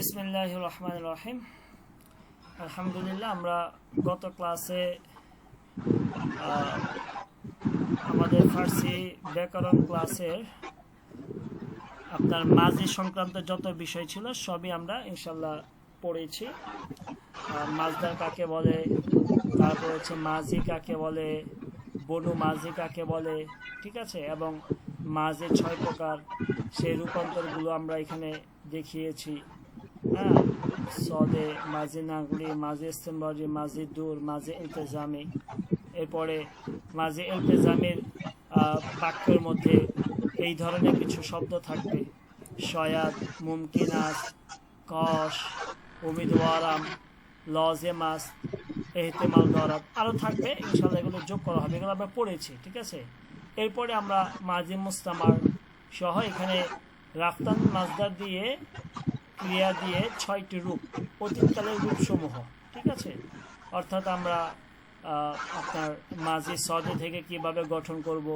বিসমিল্লাহির রহমানির রহিম। আলহামদুলিল্লাহ, আমরা গত ক্লাসে আমাদের ফার্সি ব্যাকরণ ক্লাসের আপনার মাজি সংক্রান্ত যত বিষয় ছিল সবই আমরা ইনশাল্লাহ পড়েছি। মাজদার কাকে বলে, তারপর হচ্ছে মাজি কাকে বলে, বনু মাজি কাকে বলে, ঠিক আছে, এবং মাজির 6 প্রকার সেই রূপান্তরগুলো আমরা এখানে দেখিয়েছি। হ্যাঁ, সদে, মাজি নাগরি, মাজি ইস্তেমরারি, মাজি দূর, মাজি ইলতেজামি। এরপরে মাজি ইলতেজামির বাক্যের মধ্যে এই ধরনের কিছু শব্দ থাকবে: শয়াদ, মুমকিনাস, কশ, উমিদওয়ারাম, লজেমাস, এহতেমাল দরাত, আরও থাকবে ইনশাল্লাহ। এগুলো যোগ করা হবে, এগুলো আমরা পড়েছি, ঠিক আছে। এরপরে আমরা মাজি মুস্তামার সহ এখানে রাফতান মাজদার দিয়ে ক্রিয়া দিয়ে 6টি রূপ, অতীতকালের রূপসমূহ, ঠিক আছে। অর্থাৎ আমরা আপনার মাজি সদে থেকে কিভাবে গঠন করব,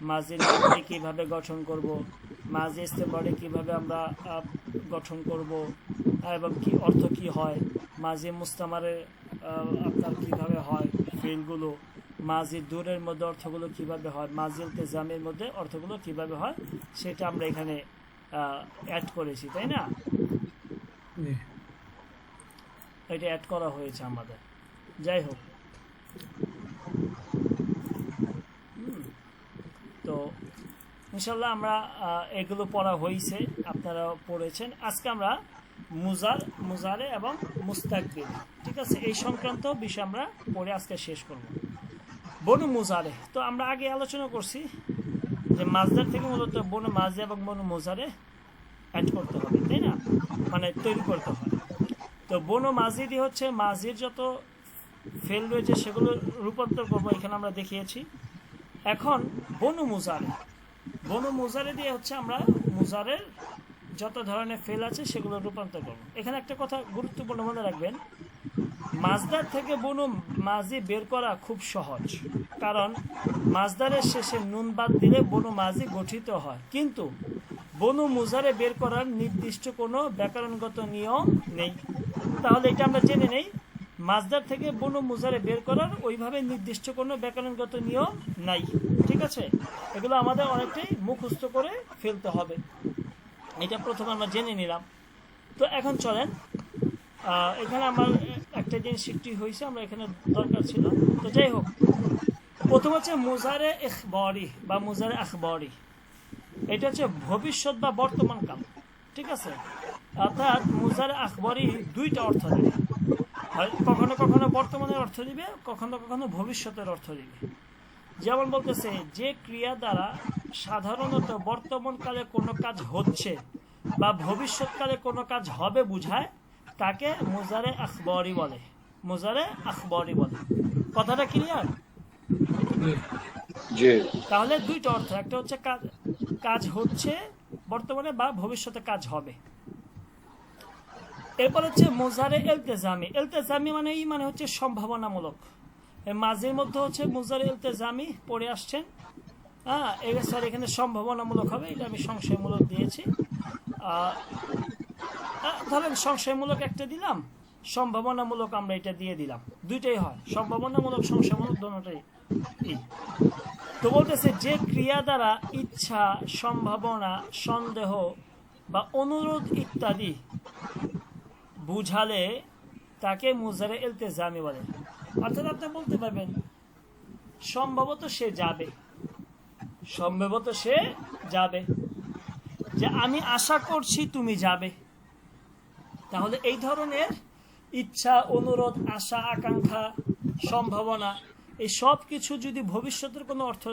মাজি নাগরি কীভাবে গঠন করব, মাজি ইস্তেমরারি কীভাবে আমরা গঠন করব, এবং কি অর্থ কি হয়, মাজি মুস্তামারের আপনার কিভাবে হয় ফিলগুলো, মাজি দূরের মধ্যে অর্থগুলো কিভাবে হয়, মাজি ইলতেজামের মধ্যে অর্থগুলো কিভাবে হয়, সেটা আমরা এখানে অ্যাড করেছি, তাই না? এটা অ্যাড করা হয়েছে আমাদের। যাই হোক, তো ইনশাল্লাহ আমরা এগুলো পড়া হয়েছে, আপনারা পড়েছেন। আজকে আমরা মুজারে এবং মুস্তাকবিল, ঠিক আছে, এই সংক্রান্ত বিষয় আমরা পড়ে আজকে শেষ করব। বনু মুজারে তো আমরা আগে আলোচনা করছি যে মাজদার থেকে মূলত বনু মাজি এবং বনু মুজারে অ্যাড করতে হবে, তাই না, মানে তৈরি করতে হয়। তো বনু মাজিদি হচ্ছে মাজির যত ফেল রয়েছে সেগুলো রূপান্তর করবো, এখানে আমরা দেখিয়েছি। এখন বনু মুজারে দিয়ে হচ্ছে আমরা মুজারের যত ধরনের ফেল আছে সেগুলো রূপান্তর করব। এখানে একটা কথা গুরুত্বপূর্ণ মনে রাখবেন, মাজদার থেকে বনু মাজি বের করা খুব সহজ, কারণ মাজদারের শেষে নুন বাদ দিলে বনু মাজি গঠিত হয়, কিন্তু বনু মুজারে বের করার নির্দিষ্ট কোনো ব্যাকরণগত নিয়ম নেই। তাহলে এটা আমরা জেনে নেই, মাজদার থেকে বনু মুজারে বের করার ওইভাবে নির্দিষ্ট কোনো ব্যাকরণগত নিয়ম নাই, ঠিক আছে। এগুলো আমাদের অনেকটাই মুখস্থ করে ফেলতে হবে, এটা প্রথমে আমরা জেনে নিলাম। তো এখন চলেন, এখানে আমার একটা জিনিস সৃষ্টি হয়েছে, আমরা এখানে দরকার ছিল। তো যাই হোক, প্রথম হচ্ছে মুজারে ইখবারি বা মুজারে আখবরি। এটা হচ্ছে ভবিষ্যৎ বা বর্তমান কাল, ঠিক আছে। অর্থাৎ মুজারে আখবরি দুইটা অর্থ দেবে, কখনো কখনো বর্তমানের অর্থ দিবে, কখনো কখনো ভবিষ্যতের অর্থ দিবে। যেমন বলতেছে, যে ক্রিয়া দ্বারা সাধারণত বর্তমানকালে কোনো কাজ হচ্ছে বা ভবিষ্যৎকালে কোনো কাজ হবে বুঝায়, তাকে মুজারে আখবরি বলে। মুজারে আখবরি বলে। কথাটা ক্লিয়ার? তাহলে দুইটা অর্থ, একটা হচ্ছে কাজ হচ্ছে বর্তমানে বা ভবিষ্যতে কাজ হবে। এরপর হচ্ছে মুজারে ইলতেজামি। ইলতেজামি মানে হচ্ছে সম্ভাবনামূলক। মাঝের মধ্যে হচ্ছে মুজারে ইলতেজামি পড়ে আসছেন, হ্যাঁ, স্যার এখানে সম্ভাবনামূলক হবে, এটা আমি সংশয়মূলক দিয়েছি। ধরেন সংশয়মূলক একটা দিলাম, সম্ভাবনামূলক আমরা এটা দিয়ে দিলাম, দুইটাই হয়, সম্ভাবনামূলক সংশয়মূলক দুটোটাই। তো বলতেছে, যে ক্রিয়া দ্বারা ইচ্ছা, সম্ভাবনা, সন্দেহ বা অনুরোধ ইত্যাদি বুঝালে তাকে মুজারে ইলতেজামি বলে। অর্থাৎ আপনি বলতে পারবেন সম্ভবত সে যাবে, যে আমি আশা করছি তুমি যাবে। তাহলে এই ধরনের ইচ্ছা, অনুরোধ, আশা, আকাঙ্ক্ষা, সম্ভাবনা, এই সব কিছু যদি ভবিষ্যতের কোনো অর্থ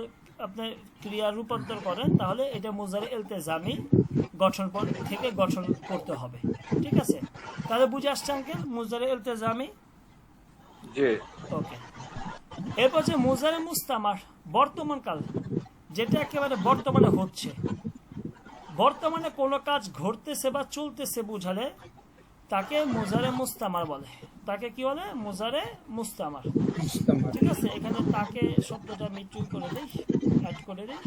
আপনি ক্রিয়া রূপান্তর করেন, তাহলে এটা মুজারে ইলতেজামি থেকে গঠন করতে হবে, ঠিক আছে। তাহলে বুঝে আসছে আঙ্কেল মুজারে ইলতেজামি? ওকে। এরপর হচ্ছে মুজারে মুস্তামার, বর্তমান কাল, যেটা একেবারে বর্তমানে হচ্ছে, বর্তমানে কোনো কাজ ঘটতেছে বা চলতেছে বুঝালে তাকে মুজারে মুস্তামার বলে। তাকে কি বলে? মুজারে মুস্তামার, ঠিক আছে। এখানে তাকে শব্দটা মিটু করে দিই, অ্যাড করে দিই।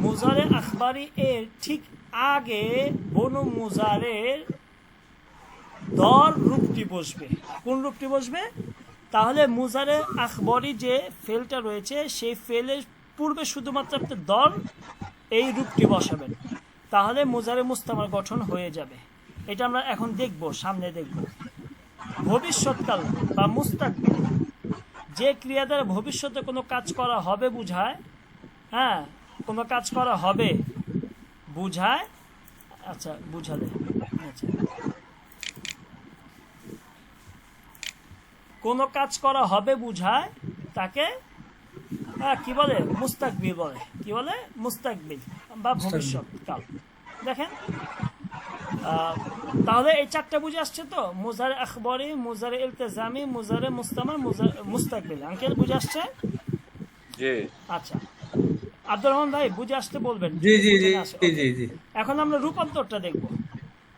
মুজারে আখবারি এর ঠিক আগে বনু মুজারের দর রূপটি বসবে। কোন রূপটি বসবে? তাহলে মুজারে আখবরি যে ফেলটা রয়েছে সেই ফেলের পূর্বে শুধুমাত্র আপনি দর এই রূপটি বসাবেন, তাহলে মুজারে মুস্তামার গঠন হয়ে যাবে। এটা আমরা এখন দেখব, সামনে দেখব। ভবিষ্যৎকাল বা মুস্তাকবিল যে ক্রিয়া দ্বারা ভবিষ্যতে কোনো কাজ করা হবে বুঝায়, হ্যাঁ, কোনো কাজ করা হবে বুঝায়, আচ্ছা বুঝালে, আচ্ছা, কোনো কাজ করা হবে বুঝায় তাকে কি বলে? মুস্তাকবিল বলে। কি বলে? মুস্তাকবিল বা ভবিষ্যৎকাল। দেখেন, তাহলে এই চারটা বুঝে আসছে তো? মুজারে আখবরি, মুজারে ইলতিজামি, মুজারে মুস্তামার, মুস্তাকবিল। আঙ্কেল বুঝে আসছে? জি। আচ্ছা, আব্দুর রহমান ভাই বুঝে আসতে বলবেন। জি জি জি জি জি। এখন আমরা রূপান্তরটা দেখব।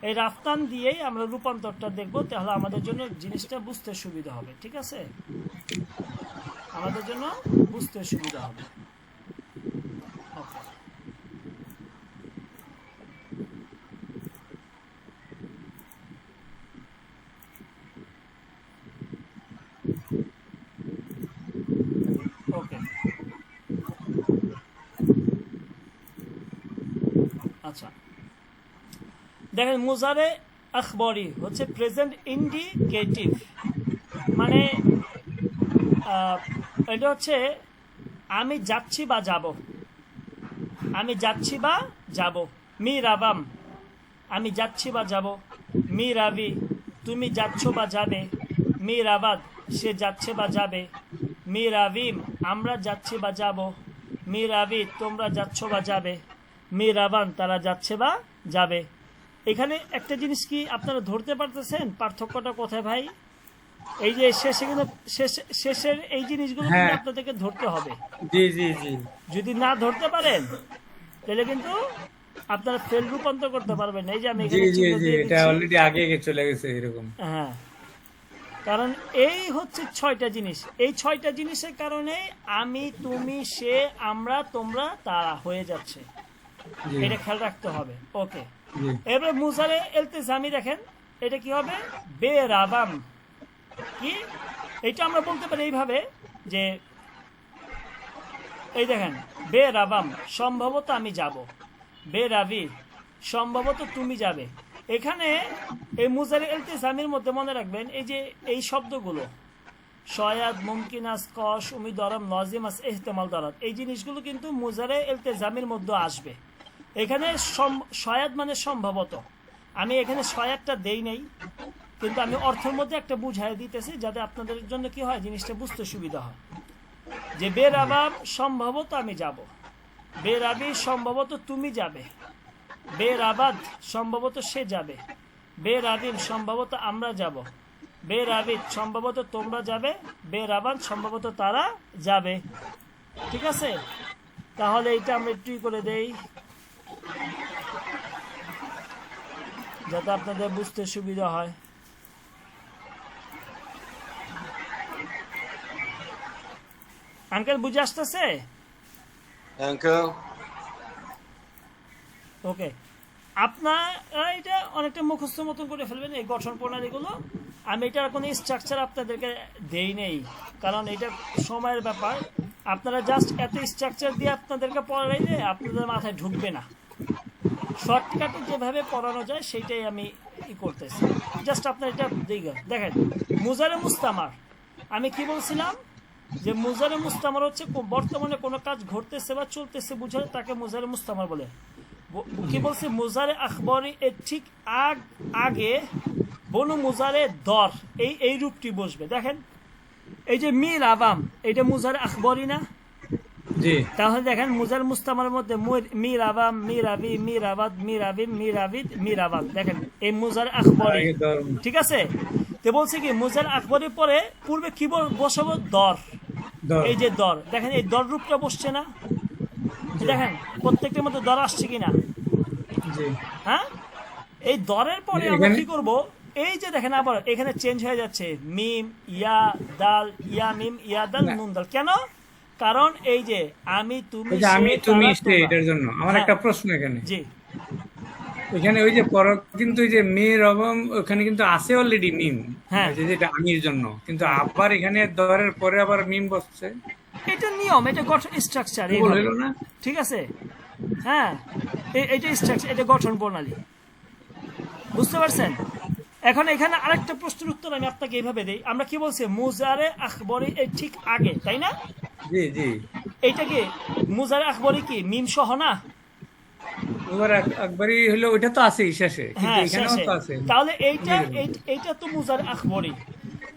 এই রাফতান দিয়েই আমরা রূপান্তরটা দেখব, তাহলে আমাদের জন্য জিনিসটা বুঝতে সুবিধা হবে। ঠিক আছে, আমাদের জন্য বুঝতে সুবিধা হবে। ওকে, আচ্ছা, দেখেন মুজারে আখবরি হচ্ছে প্রেজেন্ট ইন্ডিকেটিভ, মানে এটা হচ্ছে আমি যাচ্ছি বা যাব, আমি যাচ্ছি বা যাব। মি রাবাম, আমি যাচ্ছি বা যাব। মি রাবি, তুমি যাচ্ছ বা যাবে। মি রাবাদ, সে যাচ্ছে বা যাবে। মি রাবিম, আমরা যাচ্ছি বা যাব। মি রাবি, তোমরা যাচ্ছ বা যাবে। মি রাবান, তারা যাচ্ছে বা যাবে। এখানে একটা জিনিস কি আপনারা ধরতে পারতেছেন পার্থক্যটা কোথায় ভাই? এই যে শেষে কিন্তু শেষের এই জিনিসগুলো কিন্তু আপনাদেরকে ধরতে হবে। জি জি জি। যদি না ধরতে পারেন তাহলে কিন্তু আপনারা ফেল রূপান্তর করতে পারবেন না। এই যে আমি এখানে চিহ্ন দিয়ে এটা দিচ্ছি, অলরেডি আগে চলে গেছে এরকম। হ্যাঁ, কারণ এই হচ্ছে 6টা জিনিস। এই 6টা জিনিসের কারণে আমি, তুমি, সে, আমরা, তোমরা, তারা হয়ে যাচ্ছে। এটা খেয়াল রাখতে হবে। ওকে, এবারে মুজারে ইলতিজামি দেখেন, এটা কি হবে? বে রাবাম। কি এটা আমরা বলতে পারি এইভাবে যে, এই দেখেন, বে রাবাম, সম্ভবত আমি যাব। বে রাবি, সম্ভবত তুমি যাবে। এখানে এই মুজারে ইলতিজামির মধ্যে মনে রাখবেন এই যে এই শব্দগুলো শয়াদ, মুমকিনাস, কশ, উমিদরম, লজিমাস, ইহতেমাল, দরাত, এই জিনিসগুলো কিন্তু মুজারে ইলতিজামির মধ্যে আসবে। এখানে শয়াদ মানে সম্ভবত, আমি এখানে শয়াদটা দেই নাই, কিন্তু আমি অর্থের মধ্যে একটা বুঝাই দিতেছি যাতে আপনাদের জন্য কি হয়, জিনিসটা বুঝতে সুবিধা হয়। যে বে রাবাব, সম্ভবত আমি যাব। বে রাবি, সম্ভবত তুমি যাবে। বে রাবাদ, সম্ভবত সে যাবে। বে রাবিন, সম্ভবত আমরা যাব। বে রাবিদ, সম্ভবত তোমরা যাবে। বে রাবান, সম্ভবত তারা যাবে। ঠিক আছে, তাহলে এটা আমরা একটু করে দেই যাতে আপনাদের বুঝতে সুবিধা হয়। আঙ্কেল বুঝে আসতেছে? আঙ্কেল, ওকে, আপনারা এটা অনেকটা মুখস্থ মতন করে ফেলবেন এই গঠন প্রণালীগুলো। আমি এটার কোনো স্ট্রাকচার আপনাদেরকে দেই নেই, কারণ এটা সময়ের ব্যাপার। আপনারা জাস্ট এত স্ট্রাকচার দিয়ে আপনাদেরকে পড়াইলে আপনাদের মাথায় ঢুকবে না। শর্টকাটে যেভাবে পড়ানো যায় সেইটাই আমি করতেছি। জাস্ট আপনার এটা দেখেন, মুজারে মুস্তামার, আমি কি বলছিলাম যে মুজারে মুস্তামার হচ্ছে বর্তমানে কোনো কাজ ঘটতেছে বা চলতেছে বুঝালে তাকে মুজারে মুস্তামার বলে। কি বলছে? মুজারে আখবরি এর ঠিক আগে বনু মুজারে দর এই রূপটি বসবে। দেখেন, এই যে মির আবাম, এটা মুজারে আখবরি না? তাহলে দেখেন মুজার মুস্তামার মধ্যে মির আবাম, মির আবি, মির আবাদ, মির আবিম, মির আবিদ, মির আবাদ, দেখেন এই মুজার আখবরি। ঠিক আছে, তো বলছে কি মুজার আখবরের পরে পূর্বে কি বসাবো? দর। এই যে দর, দেখেন এই দর রূপটা বসছে না? দেখেন প্রত্যেকটার মধ্যে দর আসছে কিনা? হ্যাঁ, এই দরের পরে আমরা কি করব? এই যে দেখেন আবার এখানে চেঞ্জ হয়ে যাচ্ছে, মিম, ইয়া, দাল, ইয়া, মিম, ইয়া, দাল, নুন, দাল। কেন? কারণ এই যে আমি, তুমি, এটার জন্য আমার একটা প্রশ্ন এখানে। জি, এখানে ওই যে পর কিন্তু ওই যে মেয়ের এবং ওখানে কিন্তু আছে অলরেডি মিম, হ্যাঁ। ওই যে যেটা আমির জন্য, কিন্তু আবার এখানে দরের পরে আবার মিম বসছে, এটা নিয়ম, এটা গঠন স্ট্রাকচার ভুল এইভাবে, হইলো না? ঠিক আছে? হ্যাঁ, এটা স্ট্রাকচার, এটা গঠন প্রণালী, বুঝতে পারছেন? এখন এখানে আরেকটা প্রশ্নের উত্তর আমি আপনাকে এইভাবে দেই। আমরা কি বলছি, মুজারে আখবরি এর ঠিক আগে, তাই না? জি জি। এইটা কি মুজারে আখবরি কি মিম সহ না? এবার একবারই হলো, ওইটা তো আছে শেষে, কিন্তু হ্যাঁ, এখানেও শেষে। তো আছে। তাহলে এইটা তো মুজারে আখবরি।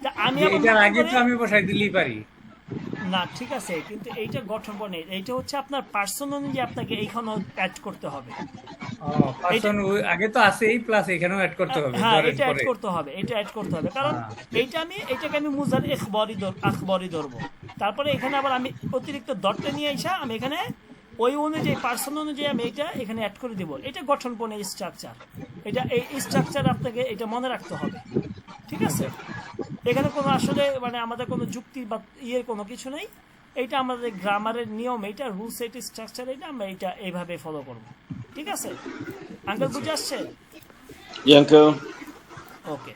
তা আমি যে আবার এটার নতুন আগে করে- তো আমি বসাই দিলেই পারি। না, ঠিক আছে, কিন্তু এইটা গঠন প্রণালী, এইটা হচ্ছে আপনার পার্সন অনুযায়ী আপনাকে এইখানেও অ্যাড করতে হবে। পার্সন আগে তো আছেই, প্লাস এখানেও অ্যাড করতে হবে হ্যাঁ, দরের এটা অ্যাড পরে। করতে হবে, এটা অ্যাড করতে হবে, কারণ এটাকে আমি মুজার আখবরি ধরবো। তারপরে এখানে আবার আমি অতিরিক্ত দরটা নিয়ে এসে আমি এখানে ওই অনুযায়ী পার্সন অনুযায়ী আমি এটা এখানে অ্যাড করে দিব। এটা গঠন প্রণালী স্ট্রাকচার, এটা এই স্ট্রাকচার আপনাকে এটা মনে রাখতে হবে, ঠিক আছে? এখানে কোনো আসলে মানে আমাদের কোনো যুক্তি বা ইয়ের কোনো কিছু নেই, এইটা আমাদের গ্রামারের নিয়ম, এইটা রুলস, এইটা স্ট্রাকচার, এটা আমরা এটা এইভাবে ফলো করব, ঠিক আছে? আঙ্কেল বুঝে আসছে? Yeah, uncle. ওকে,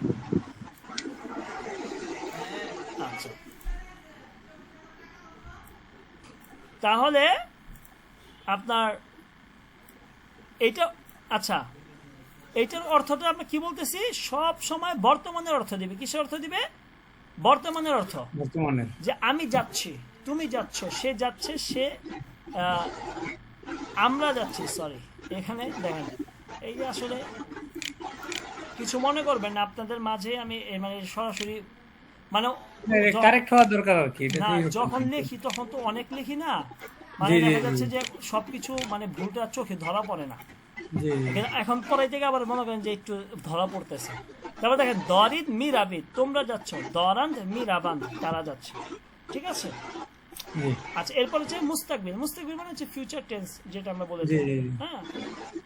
আচ্ছা, তাহলে আপনার এইটা, আচ্ছা, এইটার অর্থটা আমরা কি বলতেছি, সব সময় বর্তমানের অর্থ দিবে। কিসের অর্থ দিবে? বর্তমানের অর্থ। বর্তমানে যে আমি যাচ্ছি, তুমি যাচ্ছ, সে যাচ্ছে, সে আমরা যাচ্ছি, সরি, এখানে দেখেন, এই যে আসলে কিছু মনে করবেন না, আপনাদের মাঝে আমি মানে সরাসরি মানে কারেক্ট হওয়া দরকার আর কি, এটা না, তো এরকম। যখন লিখি তখন তো অনেক লিখি না, মানে জি, জি, দেখা জি। যাচ্ছে যে সবকিছু মানে ভুলটা চোখে ধরা পড়ে না। জি জি। এখন পরে থেকে আবার মনে করেন যে একটু ধরা পড়তেছে। তারপর দেখেন, দরিদ মিরাবিদ, তোমরা যাচ্ছ, দরান মিরাবান, তারা যাচ্ছে, ঠিক আছে? জি আচ্ছা, এরপর হচ্ছে মুস্তাকবিল। মুস্তাকবিল মানে হচ্ছে ফিউচার টেন্স, যেটা আমরা বলেছি। জি, জি, জি। হ্যাঁ,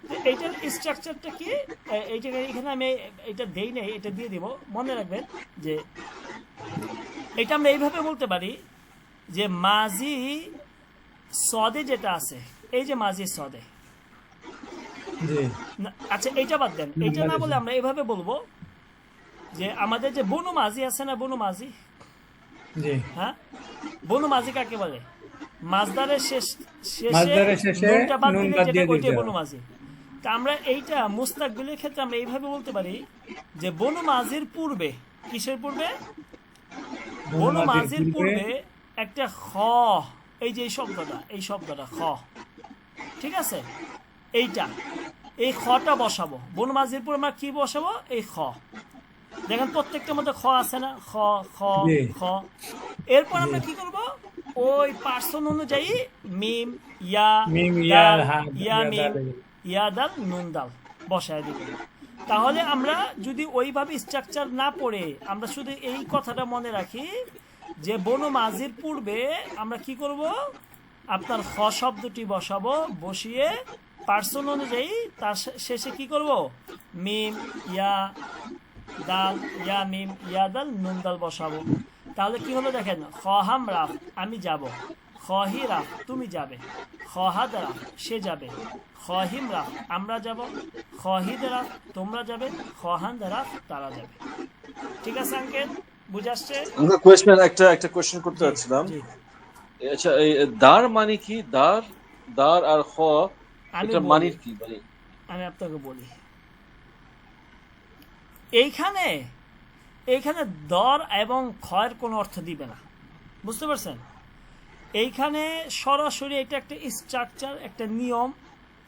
তো এইটার স্ট্রাকচারটা কি, এইটাকে এখানে আমি এটা দেই নাই, এটা দিয়ে দিব। মনে রাখবেন যে এটা আমরা এইভাবে বলতে পারি যে মাজি সদে যেটা আছে, এই যে মাজি সদে, জি আচ্ছা এইটা বাদ দেন, এইটা না বলে আমরা এভাবে বলবো যে আমাদের যে বনু মাঝি আছে না, বনু মাঝি, জি। হ্যাঁ, বনু মাঝি কাকে বলে? মাছদারের মাছদারের শেষে নুনটা বাদ নুন দিলে বাদ যেটা, দিয়ে ওইটাই দিতে বনু মাঝি। তা আমরা এইটা মুস্তাকবিলের ক্ষেত্রে আমরা এইভাবে বলতে পারি যে বনু মাঝির পূর্বে, কিসের পূর্বে? বনু মাঝির পূর্বে একটা খ, এই যে এই শব্দটা খ, ঠিক আছে? এইটা, এই খটা বসাবো। বনু মাঝির পূর্বে আমরা কি বসাবো? এই খ। দেখেন প্রত্যেকটার মধ্যে খ আছে না, খ খ জি। খ। এরপর আমরা কি করব, ওই পার্সন অনুযায়ী মিম, ইয়া, মিম, ইয়া, দাল, হা, ইয়া ইয়া, মিম, দাল। ইয়া দাল, নুন দাল বসায় দিব। তাহলে আমরা যদি ওইভাবে স্ট্রাকচার না পড়ে আমরা শুধু এই কথাটা মনে রাখি যে বনু মাঝির পূর্বে আমরা কি করব, আপনার খ শব্দটি বসাবো, বসিয়ে পার্সন অনুযায়ী তার শেষে কি করব, মিম, ইয়া, দাল, ইয়া মিম, ইয়া দাল, নুন দাল বসাবো। তাহলে কি হলো দেখেন, খহাম রাফ, আমি যাব, খহি রাফ, তুমি যাবে, খহাদ রাফ, সে যাবে, খহিম রাফ, আমরা যাব, খহিদ রাফ, তোমরা যাবে, খহান রাফ, তারা যাবে। ঠিক আছে আঙ্কেল, বুঝে আসছে? Uncle, question একটা কোশ্চেন করতে যাচ্ছিলাম। জি, আচ্ছা, এই দার মানে কি? দার আর খ, আমি এটা বলি। মানে কি? মানে আমি আপনাকে বলি, এইখানে দর এবং ক্ষয়ের কোনো অর্থ দিবে না, বুঝতে পারছেন? এইখানে সরাসরি এটা একটা স্ট্রাকচার, একটা নিয়ম,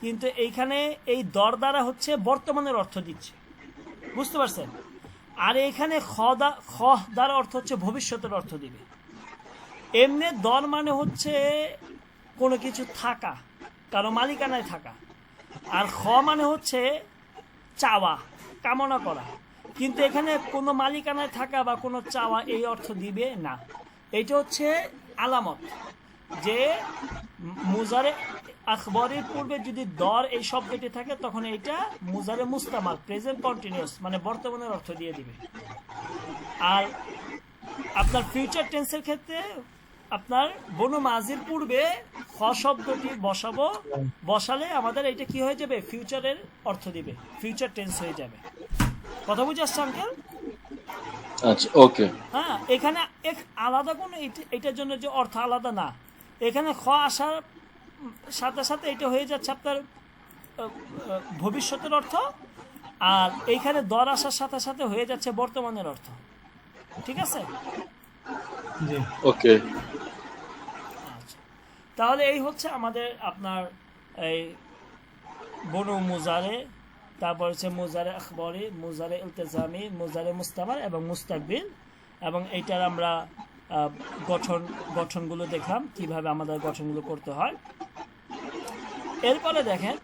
কিন্তু এইখানে এই দর দ্বারা হচ্ছে বর্তমানের অর্থ দিচ্ছে, বুঝতে পারছেন? আর এইখানে খ দ্বারা অর্থ হচ্ছে ভবিষ্যতের অর্থ দিবে। এমনি দর মানে হচ্ছে কোনো কিছু থাকা, কারো মালিকানায় থাকা, আর খ মানে হচ্ছে চাওয়া, কামনা করা। কিন্তু এখানে কোনো মালিকানায় থাকা বা কোনো চাওয়া এই অর্থ দিবে না। এটা হচ্ছে আলামত যে মুজারে আখবরের পূর্বে যদি দর এই শব্দটি থাকে তখন এইটা মুজারে মুস্তামাল, প্রেজেন্ট কন্টিনিউয়াস, মানে বর্তমানের অর্থ দিয়ে দিবে। আর আপনার ফিউচার টেন্সের ক্ষেত্রে আপনার বনু মাজির পূর্বে খ শব্দটি বসাবো, বসালে আমাদের এটা কি হয়ে যাবে, ফিউচারের অর্থ দিবে, ফিউচার টেন্স হয়ে যাবে। কথা বুঝে আসছে আঙ্কেল? আচ্ছা, ওকে। হ্যাঁ, এখানে এক আলাদা কোনো এটার জন্য যে অর্থ আলাদা না, এখানে খ আসার সাথে সাথে এটা হয়ে যাচ্ছে আপনার ভবিষ্যতের অর্থ, আর এইখানে দর আসার সাথে সাথে হয়ে যাচ্ছে বর্তমানের অর্থ। ঠিক আছে? জি ওকে। আচ্ছা, তাহলে এই হচ্ছে আমাদের আপনার এই বনু মুজারে, তারপর হচ্ছে মুজারে আখবরি, মুজারে ইলতিজামি, মুজারে মুস্তামার এবং মুস্তাকবিল, এবং এইটার আমরা গঠনগুলো দেখলাম কিভাবে আমাদের গঠনগুলো করতে হয়। এরপরে দেখেন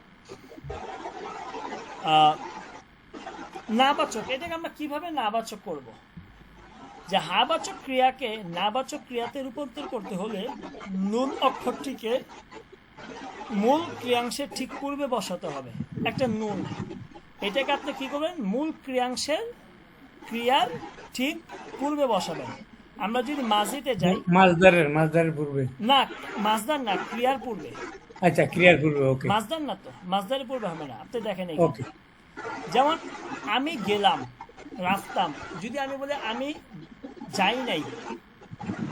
নাবাচক, এটাকে আমরা কিভাবে নাবাচক করব। যে হাবাচক ক্রিয়াকে নাবাচক ক্রিয়াতে রূপান্তর করতে হলে নুন অক্ষরটিকে মূল ক্রিয়াংশের ঠিক পূর্বে বসাতে হবে। একটা নুন, এটাকে আপনি কি করবেন, মূল ক্রিয়ার ঠিক পূর্বে বসাবেন। আমরা যদি মাজিতে যাই, মাছদারের পূর্বে, না মাছদার না, ক্রিয়ার পূর্বে। আচ্ছা, ক্রিয়ার পূর্বে, ওকে মাছদার না, তো মাছদারের পূর্বে হবে না। আপনি দেখেন এই ওকে। যেমন আমি গেলাম, রাফতাম, যদি আমি বলি আমি যাই নাই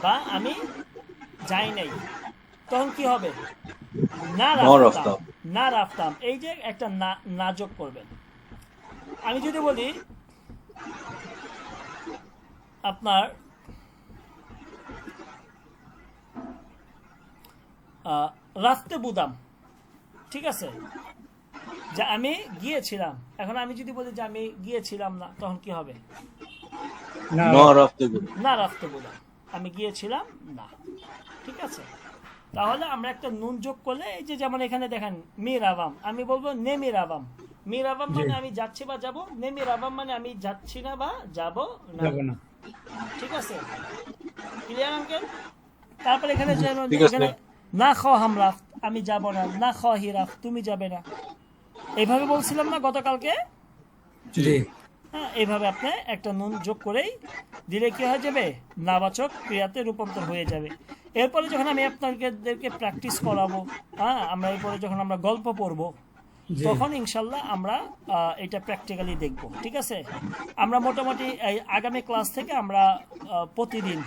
বা আমি যাই নাই, তখন কি হবে, না রাফতাম, না রাফতাম, এই যে একটা না যোগ করবেন। আমি যদি বলি আপনার রাফতে বুদাম, ঠিক আছে, যে আমি গিয়েছিলাম, এখন আমি যদি বলি যে আমি গিয়েছিলাম না, তখন কি হবে, না রাফতে বুদাম, আমি গিয়েছিলাম না। ঠিক আছে, তাহলে আমরা একটা নুন যোগ করলে, এই যে যেমন এখানে দেখেন মিরাবাম, আমি বলবো নেমিরাবাম। মিরাবাম মানে আমি যাচ্ছি বা যাব, নেমিরাবাম মানে আমি যাচ্ছি না বা যাব না। ঠিক আছে, ক্লিয়ার আঙ্কেল? তারপর এখানে এখানে না খাম রাফ, আমি যাব না, না খাহি রাফ, তুমি যাবে না, এইভাবে বলছিলাম না গতকালকে? হ্যাঁ, এইভাবে আপনি একটা নুন যোগ করেই দিলে কি হয়ে যাবে, নাবাচক ক্রিয়াতে রূপান্তর হয়ে যাবে। এরপরে যখন আমি আপনাদেরকে প্র্যাকটিস করাবো, হ্যাঁ, আমরা এরপরে যখন আমরা গল্প পড়বো, তখন ইনশাল্লাহ আমরা এটা প্র্যাকটিক্যালি দেখব। ঠিক আছে, আমরা মোটামুটি এই আগামী ক্লাস থেকে আমরা প্রতিদিন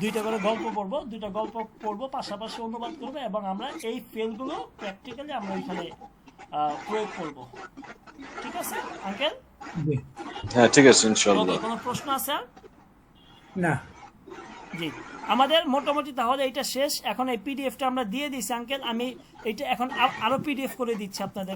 2টা করে গল্প পড়বো, 2টা গল্প পড়বো, পাশাপাশি অনুবাদ করবো, এবং আমরা এই ফেলগুলো প্র্যাকটিক্যালি আমরা এখানে প্রয়োগ করব। ঠিক আছে আঙ্কেল? হ্যাঁ, ঠিক আছে, ইনশাআল্লাহ। কোনো প্রশ্ন আছে? না, জি, আমাদের মোটামুটি তাহলে এটা শেষ। এখন এই পিডিএফটা আমরা দিয়ে দিচ্ছি আঙ্কেল, আমি এটা এখন আরো পিডিএফ করে দিচ্ছি আপনাদের।